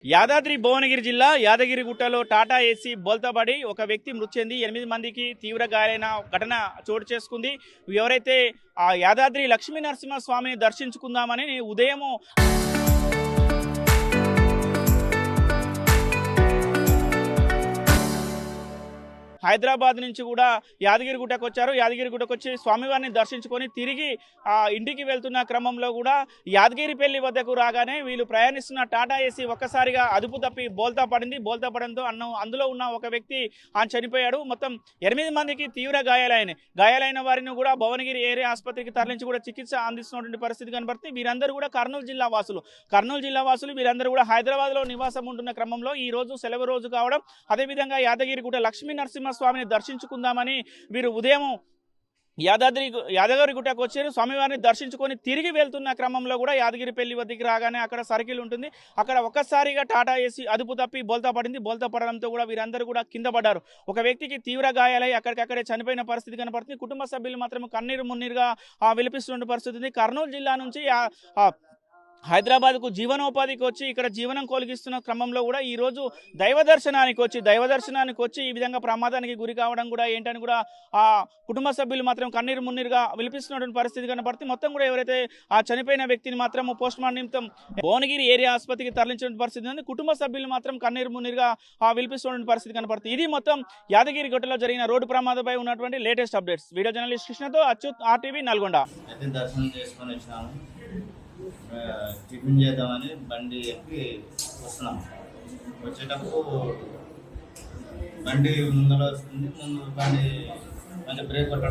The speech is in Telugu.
యాదాద్రి భువనగిరి జిల్లా యాదగిరిగుట్టలో టాటా ఏసీ బోల్తాబడి ఒక వ్యక్తి మృతి చెంది 8 మందికి తీవ్ర గాయాలైన ఘటన చోటు చేసుకుంది. ఎవరైతే ఆ యాదాద్రి లక్ష్మీ నరసింహ స్వామిని దర్శించుకుందామని ఉదయం హైదరాబాద్ నుంచి కూడా యాదగిరిగుట్టకు వచ్చారు. యాదగిరిగుట్టకు వచ్చి స్వామివారిని దర్శించుకొని తిరిగి ఇంటికి వెళ్తున్న క్రమంలో కూడా యాదగిరిపల్లి వద్దకు రాగానే వీళ్ళు ప్రయాణిస్తున్న టాటా ఏసీ ఒక్కసారిగా అదుపు తప్పి బోల్తా పడింది. బోల్తా పడంతో అందులో ఉన్న ఒక వ్యక్తి చనిపోయాడు. మొత్తం 8 మందికి తీవ్ర గాయాలైన వారిని కూడా భువనగిరి ఏరియా ఆసుపత్రికి తరలించి కూడా చికిత్స అందిస్తున్నటువంటి పరిస్థితి కనబడుతుంది. వీరందరూ కూడా కర్నూలు జిల్లా వాసులు. వీరందరూ కూడా హైదరాబాద్లో నివాసం ఉంటున్న క్రమంలో ఈ రోజు సెలవు రోజు కావడం, అదేవిధంగా యాదగిరిగుట్ట లక్ష్మీ నరసింహ స్వామిని దర్శించుకుందామని వీరు ఉదయం యాదగిరిగుట్టకు వచ్చారు. స్వామివారిని దర్శించుకొని తిరిగి వెళ్తున్న క్రమంలో కూడా యాదగిరిపల్లి వద్దకు రాగానే అక్కడ సర్కిల్ ఉంటుంది. అక్కడ ఒక్కసారిగా టాటా ఏసీ అదుపు తప్పి బోల్తా పడింది. బోల్తా పడడంతో కూడా వీరందరూ కూడా కింద పడ్డారు. ఒక వ్యక్తికి తీవ్ర గాయాలై అక్కడికక్కడే చనిపోయిన పరిస్థితి కనపడుతుంది. కుటుంబ సభ్యులు మాత్రం కన్నీరు మున్నీరుగా విలపిస్తున్న పరిస్థితి ఉంది. కర్నూలు జిల్లా నుంచి హైదరాబాద్కు జీవనోపాధికి వచ్చి ఇక్కడ జీవనం కొలిగిస్తున్న క్రమంలో కూడా ఈరోజు దైవ దర్శనానికి వచ్చి ఈ విధంగా ప్రమాదానికి గురి కావడం కూడా ఏంటని కూడా కుటుంబ సభ్యులు మాత్రం కన్నీరు మున్నీరుగా విలిపిస్తున్నటువంటి పరిస్థితి కనపడుతుంది. మొత్తం కూడా ఎవరైతే చనిపోయిన వ్యక్తిని మాత్రం పోస్ట్ మార్టం నిమిత్తం భువనగిరి ఏరియా ఆసుపత్రికి తరలించిన పరిస్థితి ఉంది. కుటుంబ సభ్యులు మాత్రం కన్నీరు మున్నీరుగా విలిపిస్తున్నటువంటి పరిస్థితి కనపడుతుంది. ఇది మొత్తం యాదగిరిగుట్టలో జరిగిన రోడ్డు ప్రమాదంపై ఉన్నటువంటి లేటెస్ట్ అప్డేట్స్. వీడియో జర్నలిస్ట్ కృష్ణతో అచ్యుత్, RTV నల్గొండ. టిఫిన్ చేద్దామని బండి ఎక్కి వస్తున్నాం. వచ్చేటప్పుడు బండి ముందర వస్తుంది. ముందు బండి బ్రేక్ కొట్టడం